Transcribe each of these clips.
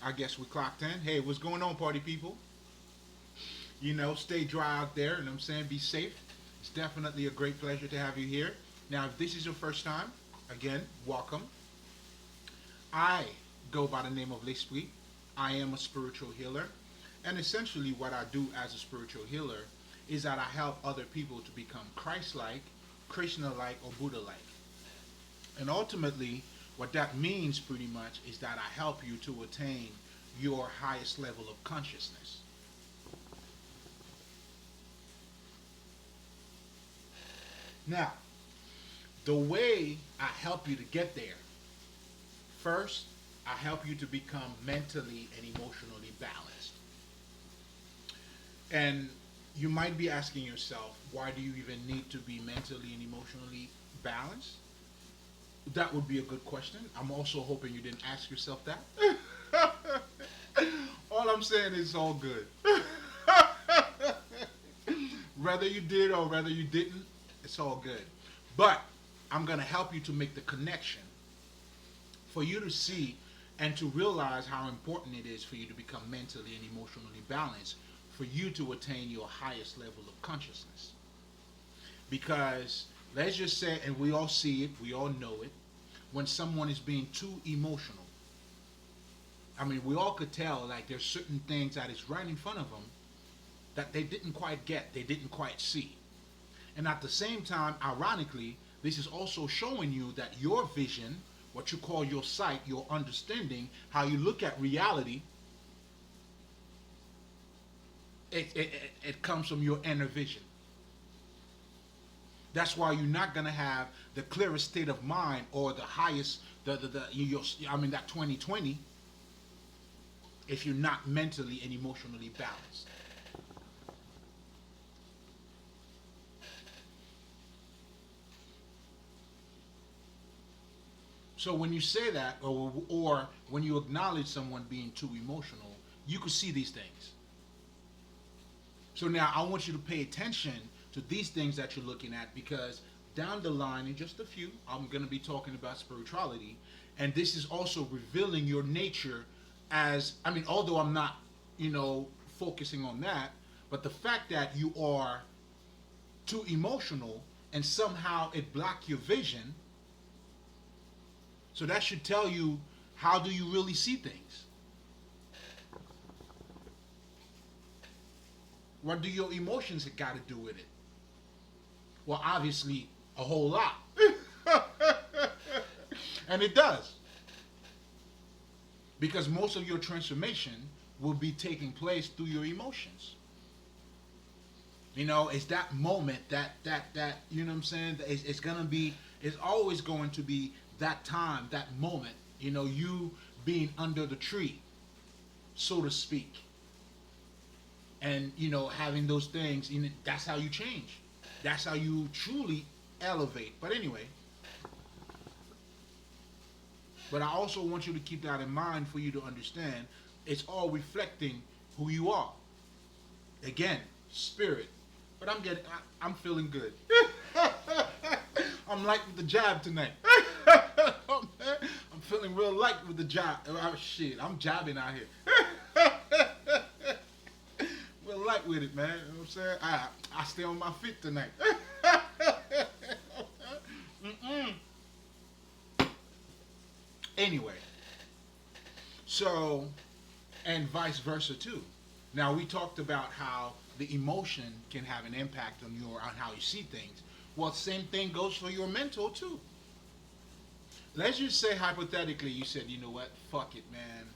I guess we clocked in. Hey, what's going on, party people? Stay dry out there, and I'm saying be safe. It's definitely a great pleasure to have you here. Now, if this is your first time, again, welcome. I go by the name of Lespri. I am a spiritual healer, and essentially, what I do as a spiritual healer is that I help other people to become Christ-like, Krishna-like, or Buddha-like. And ultimately, what that means pretty much is that I help you to attain your highest level of consciousness. Now, the way I help you to get there, first, I help you to become mentally and emotionally balanced. And you might be asking yourself, why do you even need to be mentally and emotionally balanced? That would be a good question. I'm also hoping you didn't ask yourself that. All I'm saying is it's all good. Whether you did or whether you didn't, it's all good. But I'm going to help you to make the connection for you to see and to realize how important it is for you to become mentally and emotionally balanced for you to attain your highest level of consciousness. Because let's just say, and we all see it, we all know it, when someone is being too emotional. I mean, we all could tell, like, there's certain things that is right in front of them that they didn't quite get, they didn't quite see. And at the same time, ironically, this is also showing you that your vision, what you call your sight, your understanding, how you look at reality, it comes from your inner vision. That's why you're not gonna have the clearest state of mind or the highest, that 2020, if you're not mentally and emotionally balanced. So when you say that, or when you acknowledge someone being too emotional, you could see these things. So now I want you to pay attention to these things that you're looking at, because down the line, in just a few, I'm going to be talking about spirituality, and this is also revealing your nature as, I mean, although I'm not, focusing on that, but the fact that you are too emotional and somehow it blocked your vision, so that should tell you, how do you really see things? What do your emotions got to do with it? Well, obviously, a whole lot. And it does. Because most of your transformation will be taking place through your emotions. It's that moment, that you know what I'm saying? It's going to be, it's always going to be that time, that moment, you being under the tree, so to speak. And, having those things, that's how you change. That's how you truly elevate. But anyway, but I also want you to keep that in mind for you to understand it's all reflecting who you are. Again, spirit. But I'm feeling good. I'm light with the jab tonight. I'm feeling real light with the jab. Oh, shit, I'm jabbing out here. Real light with it, man. You know what I'm saying? I stay on my feet tonight. Anyway, so, and vice versa too. Now, we talked about how the emotion can have an impact on how you see things. Well, same thing goes for your mental too. Let's just say hypothetically, you said, you know what, fuck it, man.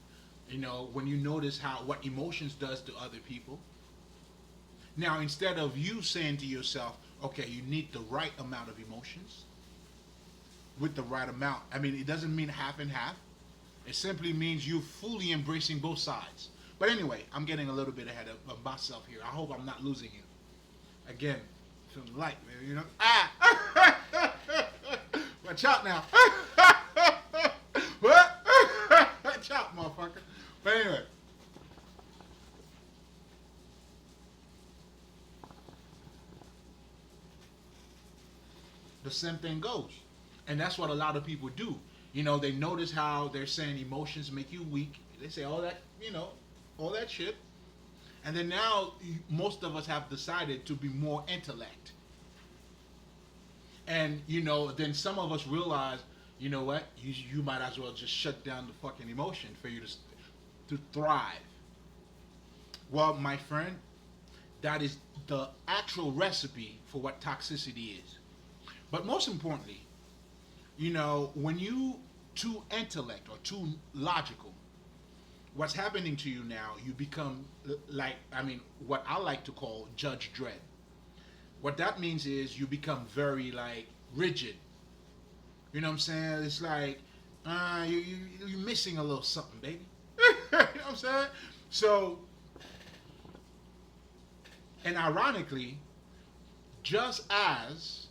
When you notice what emotions does to other people. Now, instead of you saying to yourself, okay, you need the right amount of emotions with the right amount. I mean, it doesn't mean half and half. It simply means you fully embracing both sides. But anyway, I'm getting a little bit ahead of myself here. I hope I'm not losing you. Again, feeling light, man, Watch out now. What? Watch out, motherfucker. But anyway. The same thing goes. And that's what a lot of people do. They notice how they're saying emotions make you weak. They say all that, all that shit. And then now most of us have decided to be more intellect. And then some of us realize, you know what? You might as well just shut down the fucking emotion for you to thrive. Well, my friend, that is the actual recipe for what toxicity is. But most importantly, when you too intellect or too logical, what's happening to you now, you become what I like to call Judge Dredd. What that means is you become very like rigid. You know what I'm saying? It's like you're missing a little something, baby. You know what I'm saying? So, and ironically, just as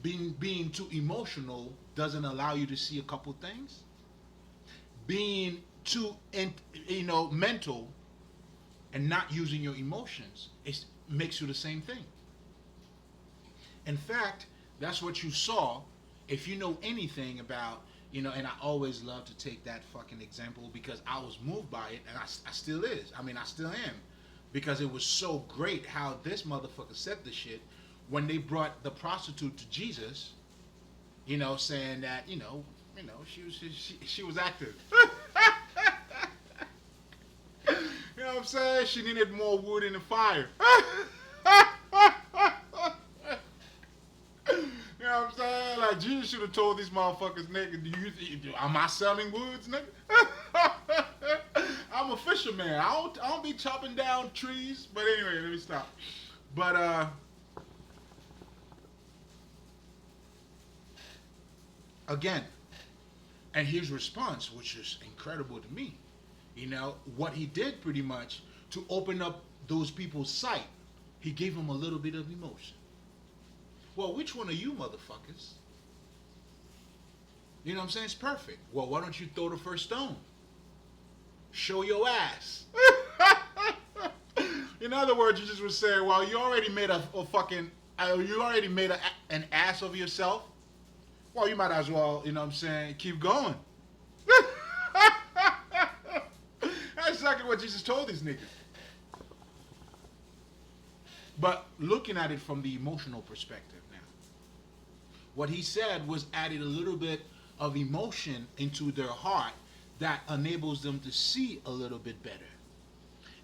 being too emotional doesn't allow you to see a couple things, being too mental and not using your emotions, it makes you the same thing. In fact, that's what you saw. If you know anything about, and I always love to take that fucking example because I was moved by it, and I still is. I still am, because it was so great how this motherfucker said the shit when they brought the prostitute to Jesus, saying that she was active. You know what I'm saying? She needed more wood in the fire. You know what I'm saying? Like, Jesus should have told these motherfuckers, nigga, am I selling woods, nigga? I'm a fisherman. I don't be chopping down trees. But anyway, let me stop. But, again, and his response, which is incredible to me, what he did pretty much to open up those people's sight, he gave them a little bit of emotion. Well, which one are you, motherfuckers? You know what I'm saying? It's perfect. Well, why don't you throw the first stone? Show your ass. In other words, you just would say, well, you already made an ass of yourself. Well, you might as well, keep going. That's exactly what Jesus told these niggas. But looking at it from the emotional perspective now, what he said was added a little bit of emotion into their heart that enables them to see a little bit better.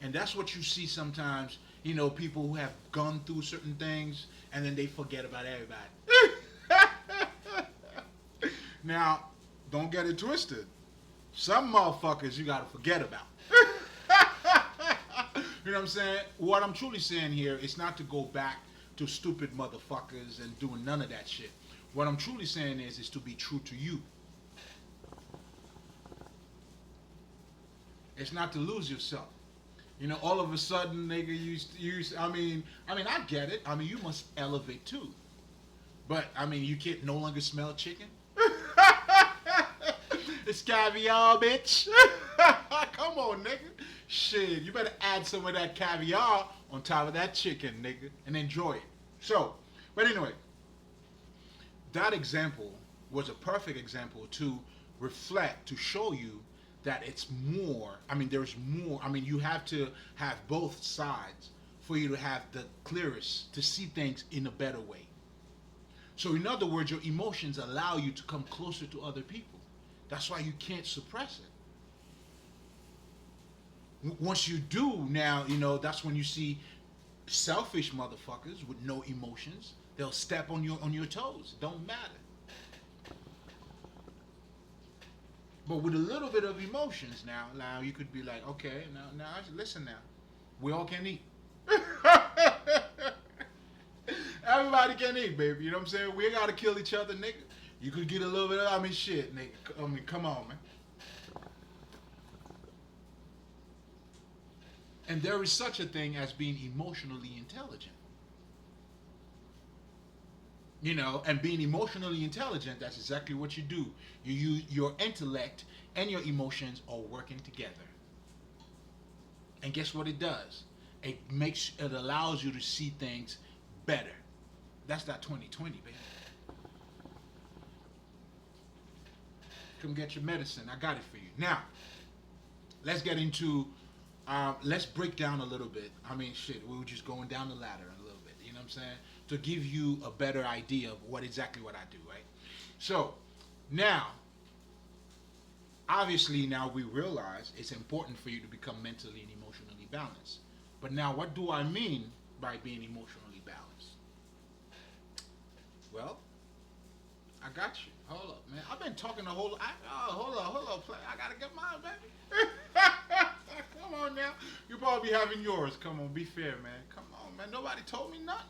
And that's what you see sometimes, people who have gone through certain things and then they forget about everybody. Now, don't get it twisted. Some motherfuckers you gotta forget about. You know what I'm saying? What I'm truly saying here is not to go back to stupid motherfuckers and doing none of that shit. What I'm truly saying is to be true to you. It's not to lose yourself. All of a sudden, nigga, I get it. You must elevate too. But, you can't no longer smell chicken. It's caviar, bitch. Come on, nigga. Shit, you better add some of that caviar on top of that chicken, nigga, and enjoy it. So, but anyway, that example was a perfect example to reflect, to show you that it's more. There's more. You have to have both sides for you to have the clearest, to see things in a better way. So, in other words, your emotions allow you to come closer to other people. That's why you can't suppress it. Once you do, now, that's when you see selfish motherfuckers with no emotions. They'll step on your toes. Don't matter. But with a little bit of emotions now you could be like, okay, now listen now. We all can eat. Everybody can eat, baby. You know what I'm saying? We gotta kill each other, nigga. You could get a little bit of, shit, nigga. Come on, man. And there is such a thing as being emotionally intelligent. And being emotionally intelligent, that's exactly what you do. You use your intellect and your emotions are working together. And guess what it does? It allows you to see things better. That's that 20/20, baby. Come get your medicine. I got it for you. Now, let's get into. Let's break down a little bit. I mean, shit, we were just going down the ladder a little bit. You know what I'm saying? To give you a better idea of what I do, right? So now, obviously, now we realize it's important for you to become mentally and emotionally balanced. But now, what do I mean by being emotionally balanced? Well, I got you. Hold up, man. I've been talking the whole. Hold up, play. I gotta get mine, baby. Come on now. You probably having yours. Come on, be fair, man. Come on, man. Nobody told me nothing.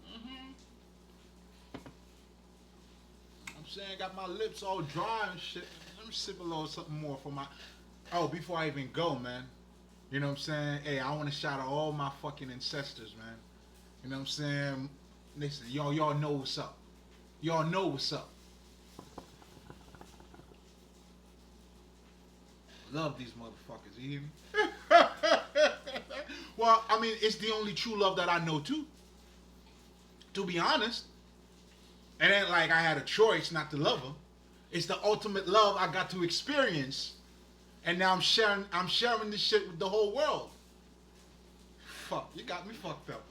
hmm I'm saying, got my lips all dry and shit. Let me sip a little something more for my. Oh, before I even go, man. You know what I'm saying? Hey, I want to shout out all my fucking ancestors, man. You know what I'm saying? Listen, y'all know what's up. Y'all know what's up. Love these motherfuckers, you hear me? Well, I mean, it's the only true love that I know too. To be honest, it ain't like I had a choice not to love her. It's the ultimate love I got to experience, and now I'm sharing this shit with the whole world. Fuck, you got me fucked up.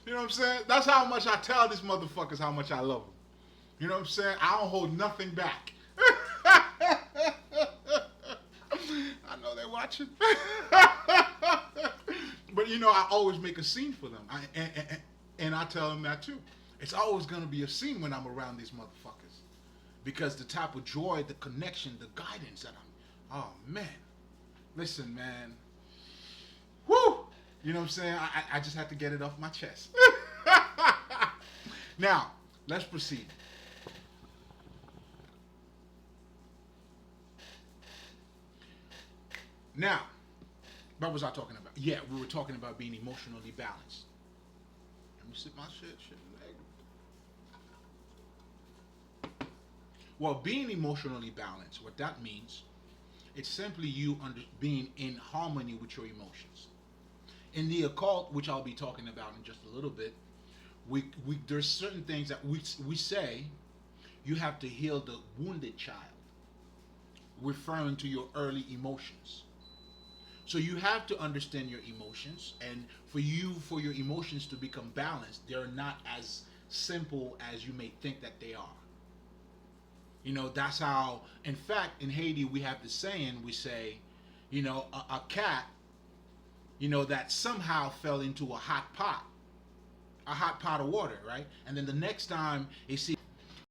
You know what I'm saying? That's how much I tell these motherfuckers how much I love them. You know what I'm saying? I don't hold nothing back. I know they're watching. But you know, I always make a scene for them. And I tell them that too. It's always going to be a scene when I'm around these motherfuckers. Because the type of joy, the connection, the guidance that oh man. Listen, man. Woo! You know what I'm saying? I just have to get it off my chest. Now, let's proceed. Now, what was I talking about? Yeah, we were talking about being emotionally balanced. Let me sip my shit. Well, being emotionally balanced, what that means, it's simply you being in harmony with your emotions. In the occult, which I'll be talking about in just a little bit, we there's certain things that we say you have to heal the wounded child, referring to your early emotions. So you have to understand your emotions, and for your emotions to become balanced, they're not as simple as you may think that they are. You know, that's how, in fact, in Haiti, we have the saying, we say, you know, a cat, you know, that somehow fell into a hot pot of water, right? And then the next time it sees